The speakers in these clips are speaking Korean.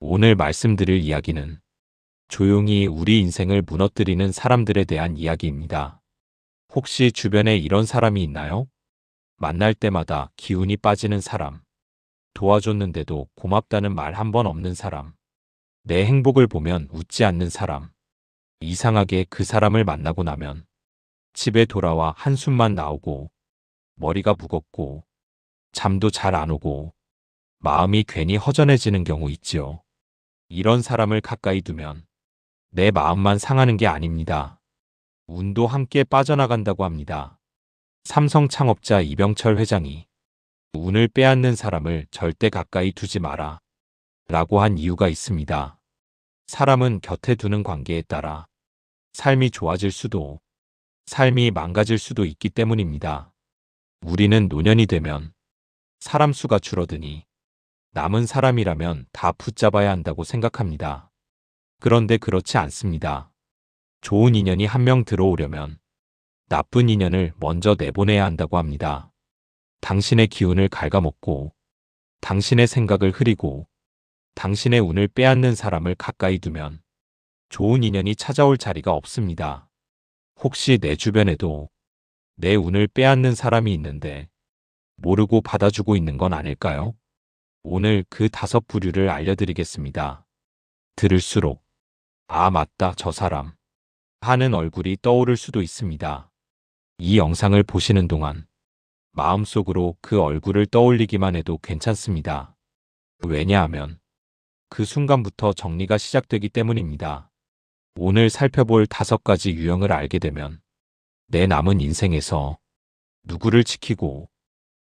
오늘 말씀드릴 이야기는 조용히 우리 인생을 무너뜨리는 사람들에 대한 이야기입니다. 혹시 주변에 이런 사람이 있나요? 만날 때마다 기운이 빠지는 사람, 도와줬는데도 고맙다는 말 한 번 없는 사람, 내 행복을 보면 웃지 않는 사람. 이상하게 그 사람을 만나고 나면 집에 돌아와 한숨만 나오고 머리가 무겁고 잠도 잘 안 오고 마음이 괜히 허전해지는 경우 있지요. 이런 사람을 가까이 두면 내 마음만 상하는 게 아닙니다. 운도 함께 빠져나간다고 합니다. 삼성 창업자 이병철 회장이 운을 빼앗는 사람을 절대 가까이 두지 마라 라고 한 이유가 있습니다. 사람은 곁에 두는 관계에 따라 삶이 좋아질 수도 삶이 망가질 수도 있기 때문입니다. 우리는 노년이 되면 사람 수가 줄어드니 남은 사람이라면 다 붙잡아야 한다고 생각합니다. 그런데 그렇지 않습니다. 좋은 인연이 한 명 들어오려면 나쁜 인연을 먼저 내보내야 한다고 합니다. 당신의 기운을 갉아먹고 당신의 생각을 흐리고 당신의 운을 빼앗는 사람을 가까이 두면 좋은 인연이 찾아올 자리가 없습니다. 혹시 내 주변에도 내 운을 빼앗는 사람이 있는데 모르고 받아주고 있는 건 아닐까요? 오늘 그 5부류를 알려드리겠습니다. 들을수록 아 맞다 저 사람 하는 얼굴이 떠오를 수도 있습니다. 이 영상을 보시는 동안 마음속으로 그 얼굴을 떠올리기만 해도 괜찮습니다. 왜냐하면 그 순간부터 정리가 시작되기 때문입니다. 오늘 살펴볼 5가지 유형을 알게 되면 내 남은 인생에서 누구를 지키고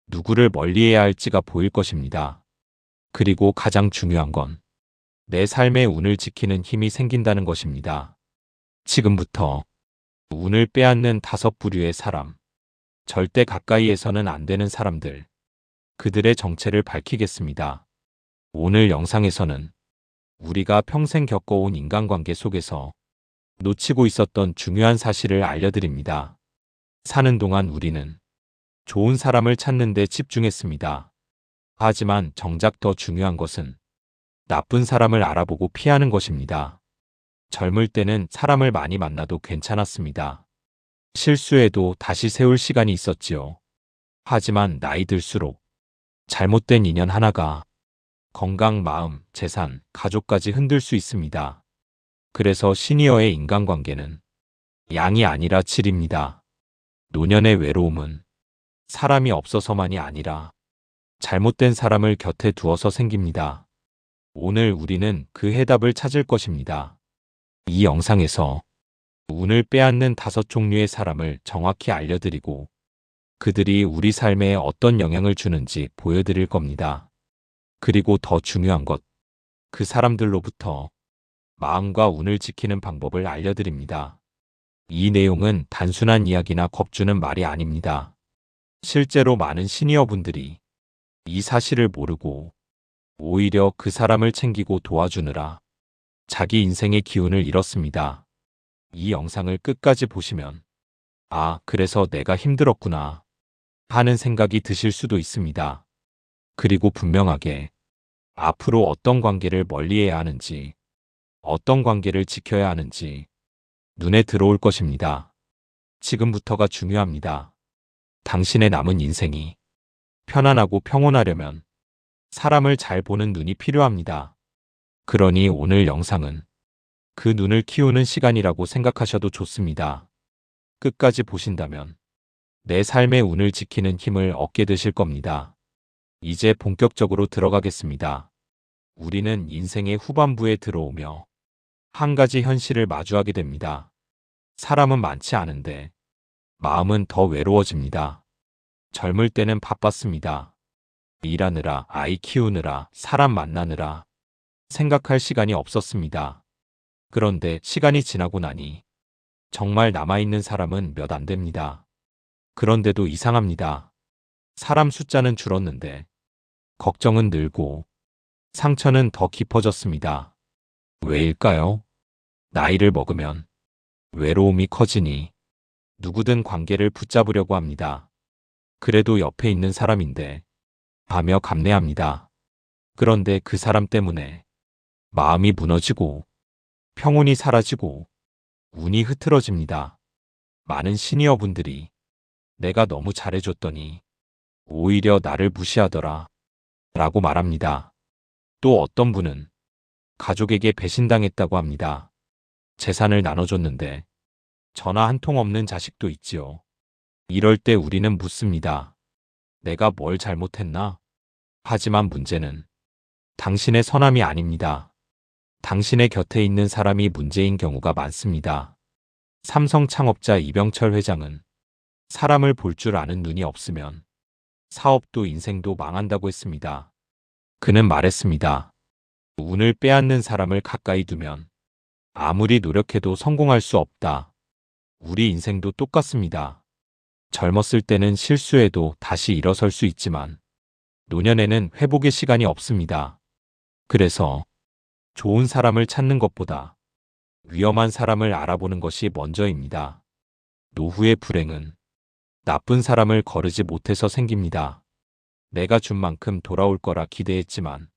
누구를 멀리해야 할지가 보일 것입니다. 그리고 가장 중요한 건 내 삶의 운을 지키는 힘이 생긴다는 것입니다. 지금부터 운을 빼앗는 5부류의 사람, 절대 가까이에서는 안 되는 사람들, 그들의 정체를 밝히겠습니다. 오늘 영상에서는 우리가 평생 겪어온 인간관계 속에서 놓치고 있었던 중요한 사실을 알려드립니다. 사는 동안 우리는 좋은 사람을 찾는 데 집중했습니다. 하지만 정작 더 중요한 것은 나쁜 사람을 알아보고 피하는 것입니다. 젊을 때는 사람을 많이 만나도 괜찮았습니다. 실수해도 다시 세울 시간이 있었지요. 하지만 나이 들수록 잘못된 인연 하나가 건강, 마음, 재산, 가족까지 흔들 수 있습니다. 그래서 시니어의 인간관계는 양이 아니라 질입니다. 노년의 외로움은 사람이 없어서만이 아니라 잘못된 사람을 곁에 두어서 생깁니다. 오늘 우리는 그 해답을 찾을 것입니다. 이 영상에서 운을 빼앗는 5종류의 사람을 정확히 알려드리고 그들이 우리 삶에 어떤 영향을 주는지 보여드릴 겁니다. 그리고 더 중요한 것, 그 사람들로부터 마음과 운을 지키는 방법을 알려드립니다. 이 내용은 단순한 이야기나 겁주는 말이 아닙니다. 실제로 많은 시니어분들이 이 사실을 모르고 오히려 그 사람을 챙기고 도와주느라 자기 인생의 기운을 잃었습니다. 이 영상을 끝까지 보시면 아, 그래서 내가 힘들었구나 하는 생각이 드실 수도 있습니다. 그리고 분명하게 앞으로 어떤 관계를 멀리해야 하는지, 어떤 관계를 지켜야 하는지 눈에 들어올 것입니다. 지금부터가 중요합니다. 당신의 남은 인생이 편안하고 평온하려면 사람을 잘 보는 눈이 필요합니다. 그러니 오늘 영상은 그 눈을 키우는 시간이라고 생각하셔도 좋습니다. 끝까지 보신다면 내 삶의 운을 지키는 힘을 얻게 되실 겁니다. 이제 본격적으로 들어가겠습니다. 우리는 인생의 후반부에 들어오며 한 가지 현실을 마주하게 됩니다. 사람은 많지 않은데 마음은 더 외로워집니다. 젊을 때는 바빴습니다. 일하느라, 아이 키우느라, 사람 만나느라 생각할 시간이 없었습니다. 그런데 시간이 지나고 나니 정말 남아있는 사람은 몇 안 됩니다. 그런데도 이상합니다. 사람 숫자는 줄었는데 걱정은 늘고 상처는 더 깊어졌습니다. 왜일까요? 나이를 먹으면 외로움이 커지니 누구든 관계를 붙잡으려고 합니다. 그래도 옆에 있는 사람인데 하며 감내합니다. 그런데 그 사람 때문에 마음이 무너지고 평온이 사라지고 운이 흐트러집니다. 많은 시니어분들이 내가 너무 잘해줬더니 오히려 나를 무시하더라 라고 말합니다. 또 어떤 분은 가족에게 배신당했다고 합니다. 재산을 나눠줬는데 전화 한 통 없는 자식도 있지요. 이럴 때 우리는 묻습니다. 내가 뭘 잘못했나? 하지만 문제는 당신의 선함이 아닙니다. 당신의 곁에 있는 사람이 문제인 경우가 많습니다. 삼성 창업자 이병철 회장은 사람을 볼 줄 아는 눈이 없으면 사업도 인생도 망한다고 했습니다. 그는 말했습니다. 운을 빼앗는 사람을 가까이 두면 아무리 노력해도 성공할 수 없다. 우리 인생도 똑같습니다. 젊었을 때는 실수해도 다시 일어설 수 있지만 노년에는 회복의 시간이 없습니다. 그래서 좋은 사람을 찾는 것보다 위험한 사람을 알아보는 것이 먼저입니다. 노후의 불행은 나쁜 사람을 거르지 못해서 생깁니다. 내가 준 만큼 돌아올 거라 기대했지만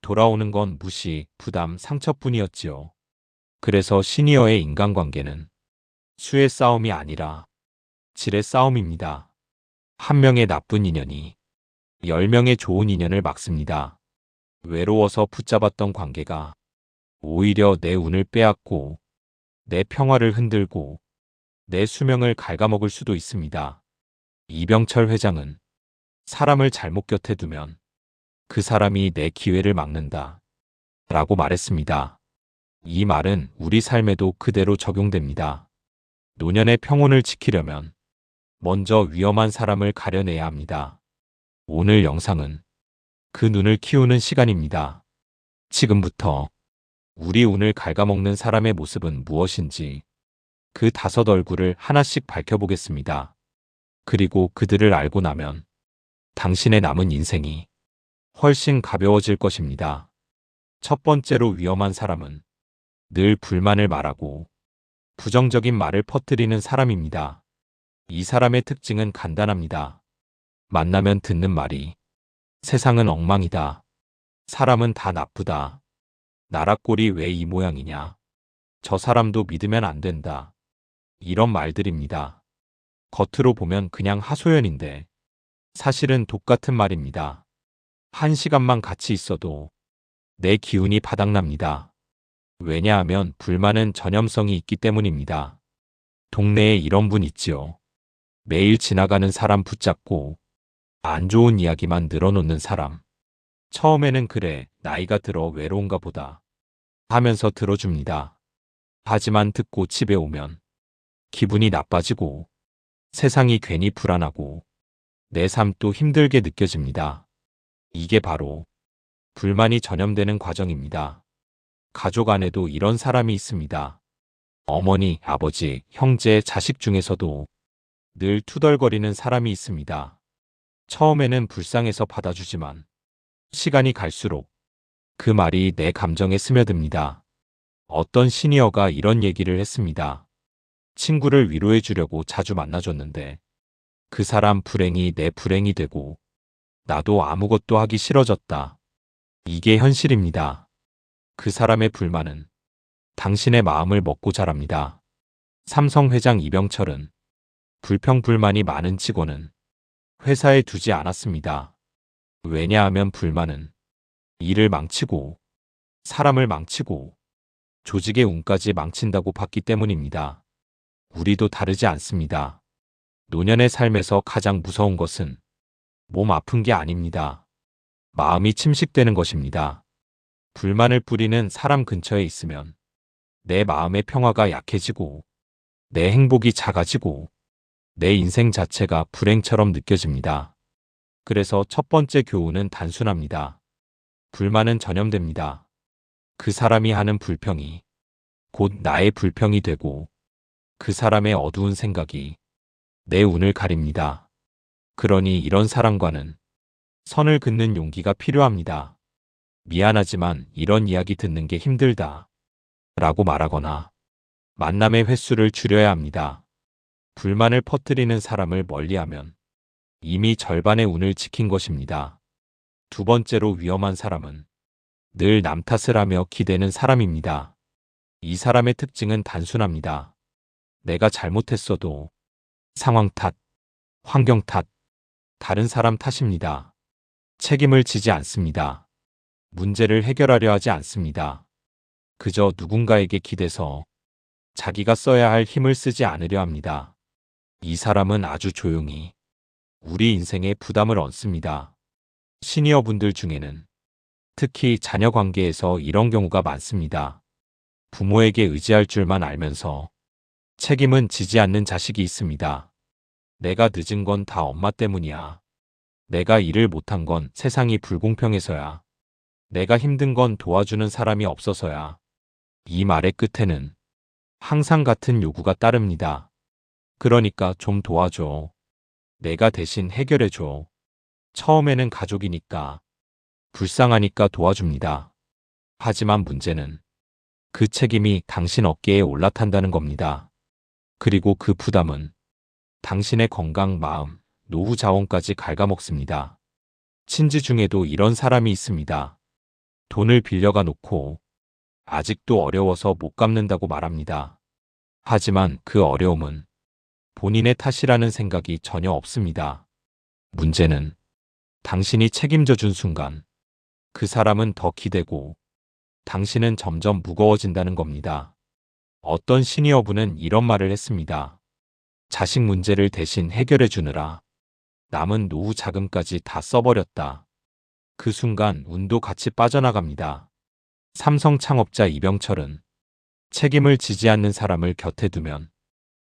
돌아오는 건 무시, 부담, 상처뿐이었지요. 그래서 시니어의 인간관계는 수의 싸움이 아니라 질의 싸움입니다. 한 명의 나쁜 인연이 10명의 좋은 인연을 막습니다. 외로워서 붙잡았던 관계가 오히려 내 운을 빼앗고 내 평화를 흔들고 내 수명을 갉아먹을 수도 있습니다. 이병철 회장은 사람을 잘못 곁에 두면 그 사람이 내 기회를 막는다 라고 말했습니다. 이 말은 우리 삶에도 그대로 적용됩니다. 노년의 평온을 지키려면 먼저 위험한 사람을 가려내야 합니다. 오늘 영상은 그 눈을 키우는 시간입니다. 지금부터 우리 운을 갉아먹는 사람의 모습은 무엇인지 그 5 얼굴을 하나씩 밝혀보겠습니다. 그리고 그들을 알고 나면 당신의 남은 인생이 훨씬 가벼워질 것입니다. 첫 번째로 위험한 사람은 늘 불만을 말하고 부정적인 말을 퍼뜨리는 사람입니다. 이 사람의 특징은 간단합니다. 만나면 듣는 말이 세상은 엉망이다. 사람은 다 나쁘다. 나라 꼴이 왜 이 모양이냐. 저 사람도 믿으면 안 된다. 이런 말들입니다. 겉으로 보면 그냥 하소연인데 사실은 독 같은 말입니다. 1시간만 같이 있어도 내 기운이 바닥납니다. 왜냐하면 불만은 전염성이 있기 때문입니다. 동네에 이런 분 있지요. 매일 지나가는 사람 붙잡고 안 좋은 이야기만 늘어놓는 사람. 처음에는 그래, 나이가 들어 외로운가 보다 하면서 들어줍니다. 하지만 듣고 집에 오면 기분이 나빠지고 세상이 괜히 불안하고 내 삶도 힘들게 느껴집니다. 이게 바로 불만이 전염되는 과정입니다. 가족 안에도 이런 사람이 있습니다. 어머니, 아버지, 형제, 자식 중에서도 늘 투덜거리는 사람이 있습니다. 처음에는 불쌍해서 받아주지만 시간이 갈수록 그 말이 내 감정에 스며듭니다. 어떤 시니어가 이런 얘기를 했습니다. 친구를 위로해 주려고 자주 만나줬는데 그 사람 불행이 내 불행이 되고 나도 아무것도 하기 싫어졌다. 이게 현실입니다. 그 사람의 불만은 당신의 마음을 먹고 자랍니다. 삼성 회장 이병철은 불평불만이 많은 직원은 회사에 두지 않았습니다. 왜냐하면 불만은 일을 망치고 사람을 망치고 조직의 운까지 망친다고 봤기 때문입니다. 우리도 다르지 않습니다. 노년의 삶에서 가장 무서운 것은 몸 아픈 게 아닙니다. 마음이 침식되는 것입니다. 불만을 뿌리는 사람 근처에 있으면 내 마음의 평화가 약해지고 내 행복이 작아지고 내 인생 자체가 불행처럼 느껴집니다. 그래서 첫 번째 교훈은 단순합니다. 불만은 전염됩니다. 그 사람이 하는 불평이 곧 나의 불평이 되고 그 사람의 어두운 생각이 내 운을 가립니다. 그러니 이런 사람과는 선을 긋는 용기가 필요합니다. 미안하지만 이런 이야기 듣는 게 힘들다 라고 말하거나 만남의 횟수를 줄여야 합니다. 불만을 퍼뜨리는 사람을 멀리하면 이미 절반의 운을 지킨 것입니다. 두 번째로 위험한 사람은 늘 남 탓을 하며 기대는 사람입니다. 이 사람의 특징은 단순합니다. 내가 잘못했어도 상황 탓, 환경 탓, 다른 사람 탓입니다. 책임을 지지 않습니다. 문제를 해결하려 하지 않습니다. 그저 누군가에게 기대서 자기가 써야 할 힘을 쓰지 않으려 합니다. 이 사람은 아주 조용히 우리 인생에 부담을 얹습니다. 시니어 분들 중에는 특히 자녀 관계에서 이런 경우가 많습니다. 부모에게 의지할 줄만 알면서 책임은 지지 않는 자식이 있습니다. 내가 늦은 건 다 엄마 때문이야. 내가 일을 못한 건 세상이 불공평해서야. 내가 힘든 건 도와주는 사람이 없어서야. 이 말의 끝에는 항상 같은 요구가 따릅니다. 그러니까 좀 도와줘. 내가 대신 해결해줘. 처음에는 가족이니까, 불쌍하니까 도와줍니다. 하지만 문제는 그 책임이 당신 어깨에 올라탄다는 겁니다. 그리고 그 부담은 당신의 건강, 마음, 노후 자원까지 갉아먹습니다. 친지 중에도 이런 사람이 있습니다. 돈을 빌려가 놓고 아직도 어려워서 못 갚는다고 말합니다. 하지만 그 어려움은 본인의 탓이라는 생각이 전혀 없습니다. 문제는 당신이 책임져 준 순간 그 사람은 더 기대고 당신은 점점 무거워진다는 겁니다. 어떤 시니어분은 이런 말을 했습니다. 자식 문제를 대신 해결해 주느라 남은 노후 자금까지 다 써버렸다. 그 순간 운도 같이 빠져나갑니다. 삼성 창업자 이병철은 책임을 지지 않는 사람을 곁에 두면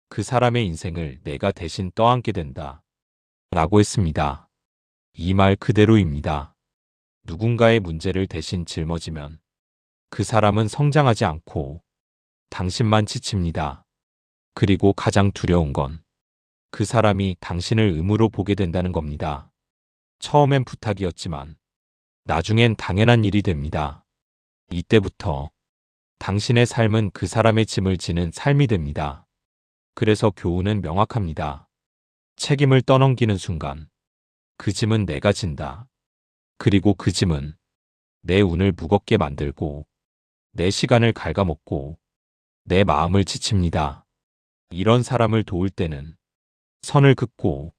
그 사람의 인생을 내가 대신 떠안게 된다. 라고 했습니다. 이 말 그대로입니다. 누군가의 문제를 대신 짊어지면 그 사람은 성장하지 않고 당신만 지칩니다. 그리고 가장 두려운 건 그 사람이 당신을 의무로 보게 된다는 겁니다. 처음엔 부탁이었지만 나중엔 당연한 일이 됩니다. 이때부터 당신의 삶은 그 사람의 짐을 지는 삶이 됩니다. 그래서 교훈은 명확합니다. 책임을 떠넘기는 순간 그 짐은 내가 진다. 그리고 그 짐은 내 운을 무겁게 만들고 내 시간을 갉아먹고 내 마음을 지칩니다. 이런 사람을 도울 때는 선을 긋고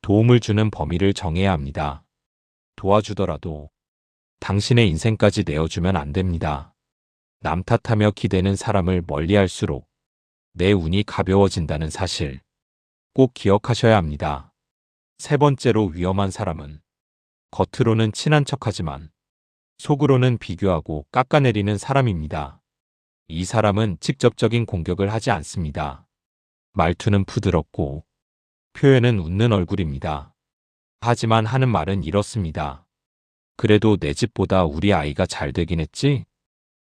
도움을 주는 범위를 정해야 합니다. 도와주더라도 당신의 인생까지 내어주면 안 됩니다. 남 탓하며 기대는 사람을 멀리할수록 내 운이 가벼워진다는 사실 꼭 기억하셔야 합니다. 세 번째로 위험한 사람은 겉으로는 친한 척하지만 속으로는 비교하고 깎아내리는 사람입니다. 이 사람은 직접적인 공격을 하지 않습니다. 말투는 부드럽고 표현은 웃는 얼굴입니다. 하지만 하는 말은 이렇습니다. 그래도 내 집보다 우리 아이가 잘 되긴 했지?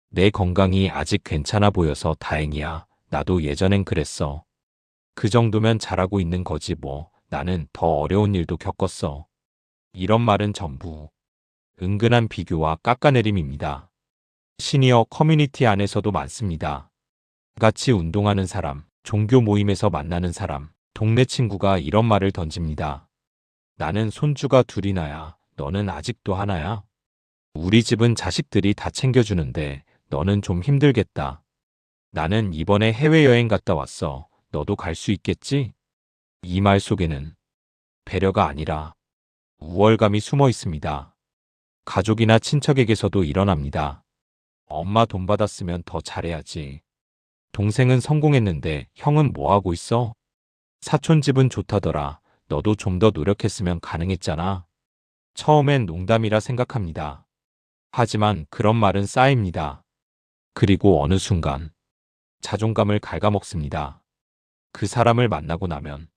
내 건강이 아직 괜찮아 보여서 다행이야. 나도 예전엔 그랬어. 그 정도면 잘하고 있는 거지 뭐. 나는 더 어려운 일도 겪었어. 이런 말은 전부 은근한 비교와 깎아내림입니다. 시니어 커뮤니티 안에서도 많습니다. 같이 운동하는 사람, 종교 모임에서 만나는 사람, 동네 친구가 이런 말을 던집니다. 나는 손주가 둘이나야. 너는 아직도 하나야. 우리 집은 자식들이 다 챙겨주는데 너는 좀 힘들겠다. 나는 이번에 해외여행 갔다 왔어. 너도 갈 수 있겠지? 이 말 속에는 배려가 아니라 우월감이 숨어 있습니다. 가족이나 친척에게서도 일어납니다. 엄마 돈 받았으면 더 잘해야지. 동생은 성공했는데 형은 뭐 하고 있어? 사촌 집은 좋다더라. 너도 좀 더 노력했으면 가능했잖아. 처음엔 농담이라 생각합니다. 하지만 그런 말은 쌓입니다. 그리고 어느 순간 자존감을 갉아먹습니다. 그 사람을 만나고 나면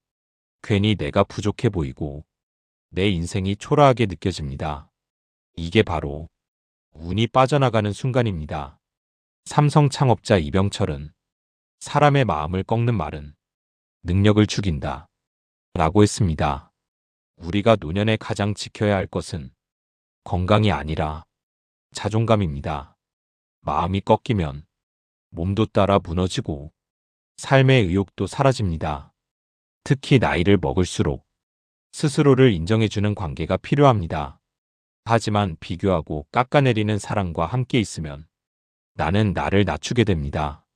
괜히 내가 부족해 보이고 내 인생이 초라하게 느껴집니다. 이게 바로 운이 빠져나가는 순간입니다. 삼성 창업자 이병철은 사람의 마음을 꺾는 말은 능력을 죽인다. 라고 했습니다. 우리가 노년에 가장 지켜야 할 것은 건강이 아니라 자존감입니다. 마음이 꺾이면 몸도 따라 무너지고 삶의 의욕도 사라집니다. 특히 나이를 먹을수록 스스로를 인정해주는 관계가 필요합니다. 하지만 비교하고 깎아내리는 사람과 함께 있으면 나는 나를 낮추게 됩니다.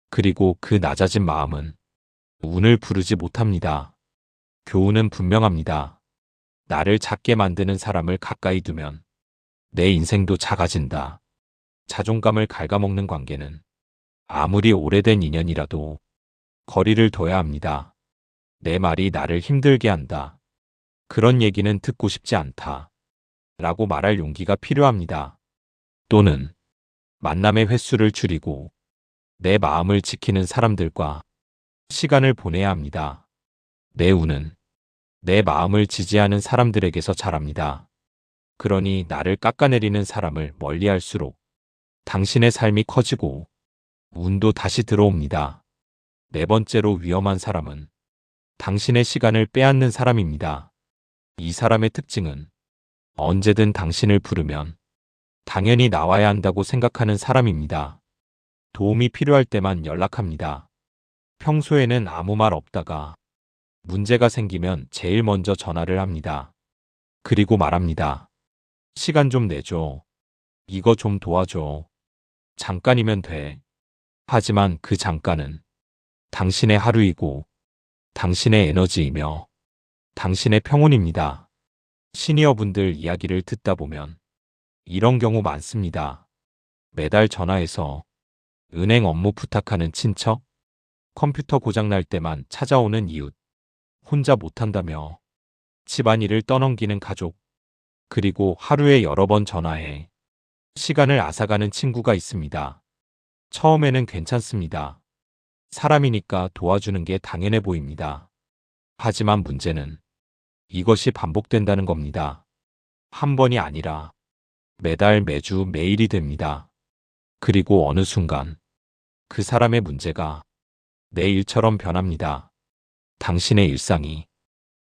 그리고 그 낮아진 마음은 운을 부르지 못합니다. 교훈은 분명합니다. 나를 작게 만드는 사람을 가까이 두면 내 인생도 작아진다. 자존감을 갉아먹는 관계는 아무리 오래된 인연이라도 거리를 둬야 합니다. 내 말이 나를 힘들게 한다. 그런 얘기는 듣고 싶지 않다. 라고 말할 용기가 필요합니다. 또는 만남의 횟수를 줄이고 내 마음을 지키는 사람들과 시간을 보내야 합니다. 내 운은 내 마음을 지지하는 사람들에게서 자랍니다. 그러니 나를 깎아내리는 사람을 멀리할수록 당신의 삶이 커지고 운도 다시 들어옵니다. 네 번째로 위험한 사람은 당신의 시간을 빼앗는 사람입니다. 이 사람의 특징은 언제든 당신을 부르면 당연히 나와야 한다고 생각하는 사람입니다. 도움이 필요할 때만 연락합니다. 평소에는 아무 말 없다가 문제가 생기면 제일 먼저 전화를 합니다. 그리고 말합니다. 시간 좀 내줘. 이거 좀 도와줘. 잠깐이면 돼. 하지만 그 잠깐은 당신의 하루이고 당신의 에너지이며 당신의 평온입니다. 시니어분들 이야기를 듣다 보면 이런 경우 많습니다. 매달 전화해서 은행 업무 부탁하는 친척, 컴퓨터 고장날 때만 찾아오는 이웃, 혼자 못한다며 집안일을 떠넘기는 가족, 그리고 하루에 여러 번 전화해 시간을 앗아가는 친구가 있습니다. 처음에는 괜찮습니다. 사람이니까 도와주는 게 당연해 보입니다. 하지만 문제는 이것이 반복된다는 겁니다. 한 번이 아니라 매달 매주 매일이 됩니다. 그리고 어느 순간 그 사람의 문제가 내 일처럼 변합니다. 당신의 일상이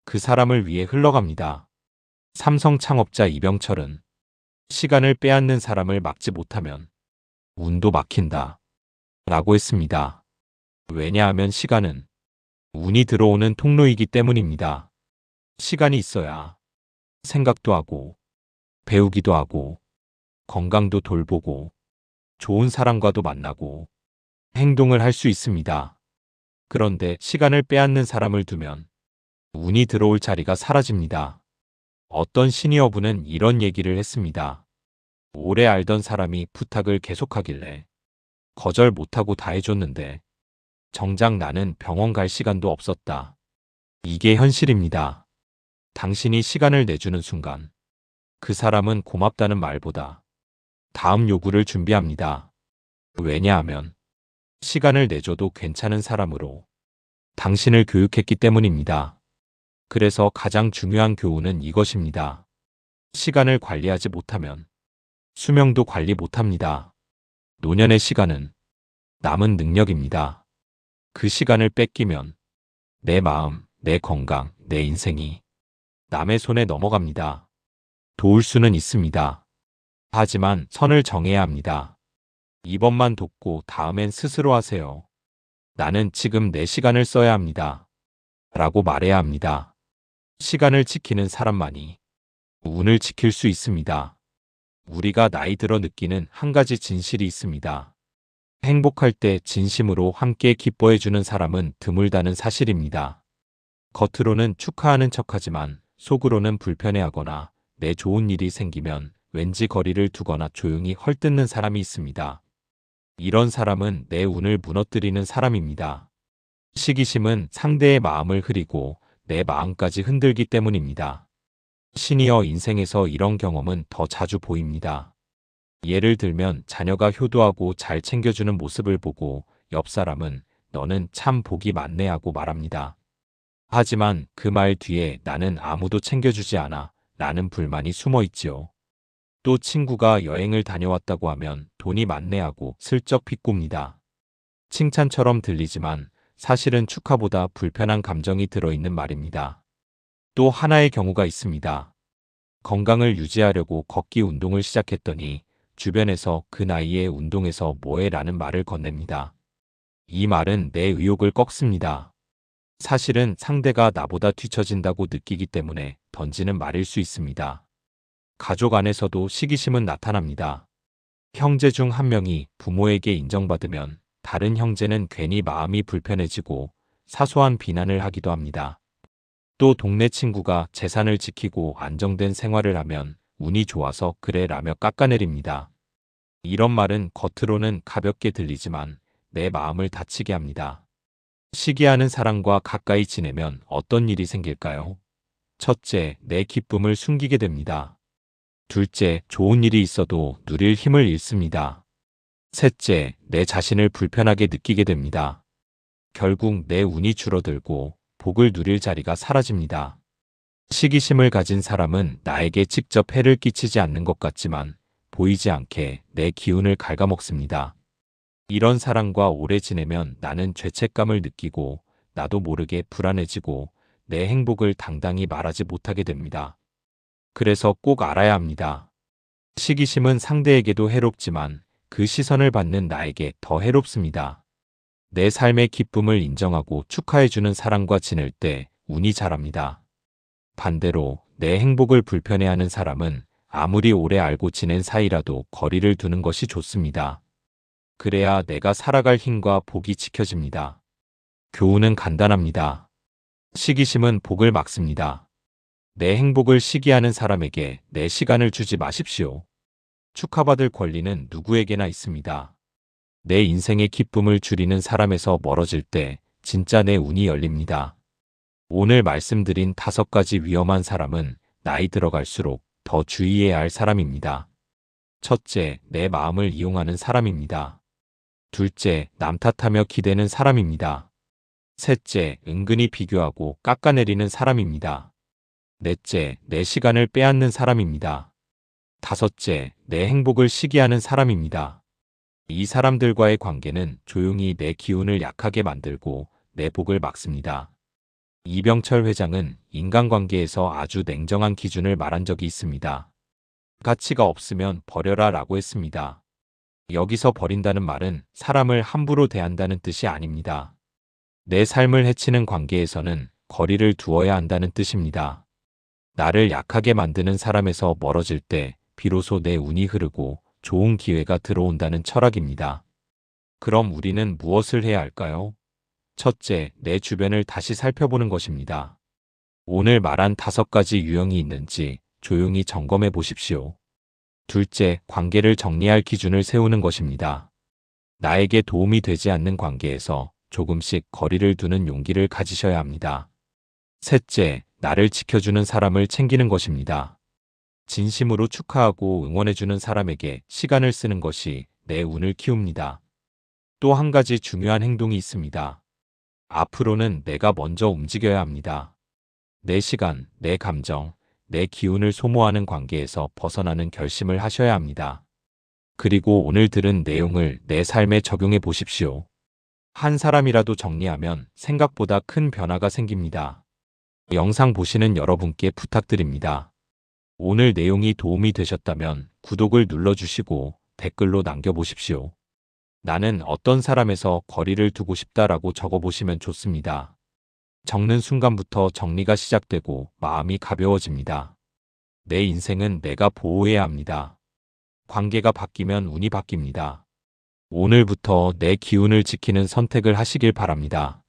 그 사람을 위해 흘러갑니다. 삼성 창업자 이병철은 시간을 빼앗는 사람을 막지 못하면 운도 막힌다. 라고 했습니다. 왜냐하면 시간은 운이 들어오는 통로이기 때문입니다. 시간이 있어야 생각도 하고 배우기도 하고 건강도 돌보고 좋은 사람과도 만나고 행동을 할 수 있습니다. 그런데 시간을 빼앗는 사람을 두면 운이 들어올 자리가 사라집니다. 어떤 시니어분은 이런 얘기를 했습니다. 오래 알던 사람이 부탁을 계속하길래 거절 못하고 다 해줬는데 정작 나는 병원 갈 시간도 없었다. 이게 현실입니다. 당신이 시간을 내주는 순간 그 사람은 고맙다는 말보다 다음 요구를 준비합니다. 왜냐하면 시간을 내줘도 괜찮은 사람으로 당신을 교육했기 때문입니다. 그래서 가장 중요한 교훈은 이것입니다. 시간을 관리하지 못하면 수명도 관리 못합니다. 노년의 시간은 남은 능력입니다. 그 시간을 뺏기면 내 마음, 내 건강, 내 인생이 남의 손에 넘어갑니다. 도울 수는 있습니다. 하지만 선을 정해야 합니다. 이번만 돕고 다음엔 스스로 하세요. 나는 지금 내 시간을 써야 합니다. 라고 말해야 합니다. 시간을 지키는 사람만이 운을 지킬 수 있습니다. 우리가 나이 들어 느끼는 한 가지 진실이 있습니다. 행복할 때 진심으로 함께 기뻐해주는 사람은 드물다는 사실입니다. 겉으로는 축하하는 척하지만 속으로는 불편해하거나 내 좋은 일이 생기면 왠지 거리를 두거나 조용히 헐뜯는 사람이 있습니다. 이런 사람은 내 운을 무너뜨리는 사람입니다. 시기심은 상대의 마음을 흐리고 내 마음까지 흔들기 때문입니다. 시니어 인생에서 이런 경험은 더 자주 보입니다. 예를 들면 자녀가 효도하고 잘 챙겨주는 모습을 보고 옆 사람은 너는 참 복이 많네 하고 말합니다. 하지만 그 말 뒤에 나는 아무도 챙겨주지 않아 라는 불만이 숨어 있지요. 또 친구가 여행을 다녀왔다고 하면 돈이 많네 하고 슬쩍 비꼽니다. 칭찬처럼 들리지만 사실은 축하보다 불편한 감정이 들어있는 말입니다. 또 하나의 경우가 있습니다. 건강을 유지하려고 걷기 운동을 시작했더니 주변에서 그 나이에 운동해서 뭐해 라는 말을 건넵니다. 이 말은 내 의욕을 꺾습니다. 사실은 상대가 나보다 뒤처진다고 느끼기 때문에 던지는 말일 수 있습니다. 가족 안에서도 시기심은 나타납니다. 형제 중 한 명이 부모에게 인정받으면 다른 형제는 괜히 마음이 불편해지고 사소한 비난을 하기도 합니다. 또 동네 친구가 재산을 지키고 안정된 생활을 하면 운이 좋아서 그래 라며 깎아내립니다. 이런 말은 겉으로는 가볍게 들리지만 내 마음을 다치게 합니다. 시기하는 사람과 가까이 지내면 어떤 일이 생길까요? 첫째, 내 기쁨을 숨기게 됩니다. 둘째, 좋은 일이 있어도 누릴 힘을 잃습니다. 셋째, 내 자신을 불편하게 느끼게 됩니다. 결국 내 운이 줄어들고 복을 누릴 자리가 사라집니다. 시기심을 가진 사람은 나에게 직접 해를 끼치지 않는 것 같지만 보이지 않게 내 기운을 갉아먹습니다. 이런 사람과 오래 지내면 나는 죄책감을 느끼고 나도 모르게 불안해지고 내 행복을 당당히 말하지 못하게 됩니다. 그래서 꼭 알아야 합니다. 시기심은 상대에게도 해롭지만 그 시선을 받는 나에게 더 해롭습니다. 내 삶의 기쁨을 인정하고 축하해주는 사람과 지낼 때 운이 자랍니다. 반대로 내 행복을 불편해하는 사람은 아무리 오래 알고 지낸 사이라도 거리를 두는 것이 좋습니다. 그래야 내가 살아갈 힘과 복이 지켜집니다. 교훈은 간단합니다. 시기심은 복을 막습니다. 내 행복을 시기하는 사람에게 내 시간을 주지 마십시오. 축하받을 권리는 누구에게나 있습니다. 내 인생의 기쁨을 줄이는 사람에서 멀어질 때 진짜 내 운이 열립니다. 오늘 말씀드린 5가지 위험한 사람은 나이 들어갈수록 더 주의해야 할 사람입니다. 첫째, 내 마음을 이용하는 사람입니다. 둘째, 남 탓하며 기대는 사람입니다. 셋째, 은근히 비교하고 깎아내리는 사람입니다. 넷째, 내 시간을 빼앗는 사람입니다. 다섯째, 내 행복을 시기하는 사람입니다. 이 사람들과의 관계는 조용히 내 기운을 약하게 만들고 내 복을 막습니다. 이병철 회장은 인간관계에서 아주 냉정한 기준을 말한 적이 있습니다. 가치가 없으면 버려라 라고 했습니다. 여기서 버린다는 말은 사람을 함부로 대한다는 뜻이 아닙니다. 내 삶을 해치는 관계에서는 거리를 두어야 한다는 뜻입니다. 나를 약하게 만드는 사람에서 멀어질 때 비로소 내 운이 흐르고 좋은 기회가 들어온다는 철학입니다. 그럼 우리는 무엇을 해야 할까요? 첫째, 내 주변을 다시 살펴보는 것입니다. 오늘 말한 5가지 유형이 있는지 조용히 점검해 보십시오. 둘째, 관계를 정리할 기준을 세우는 것입니다. 나에게 도움이 되지 않는 관계에서 조금씩 거리를 두는 용기를 가지셔야 합니다. 셋째, 나를 지켜주는 사람을 챙기는 것입니다. 진심으로 축하하고 응원해주는 사람에게 시간을 쓰는 것이 내 운을 키웁니다. 또 한 가지 중요한 행동이 있습니다. 앞으로는 내가 먼저 움직여야 합니다. 내 시간, 내 감정, 내 기운을 소모하는 관계에서 벗어나는 결심을 하셔야 합니다. 그리고 오늘 들은 내용을 내 삶에 적용해 보십시오. 한 사람이라도 정리하면 생각보다 큰 변화가 생깁니다. 영상 보시는 여러분께 부탁드립니다. 오늘 내용이 도움이 되셨다면 구독을 눌러주시고 댓글로 남겨보십시오. 나는 어떤 사람에서 거리를 두고 싶다라고 적어보시면 좋습니다. 적는 순간부터 정리가 시작되고 마음이 가벼워집니다. 내 인생은 내가 보호해야 합니다. 관계가 바뀌면 운이 바뀝니다. 오늘부터 내 기운을 지키는 선택을 하시길 바랍니다.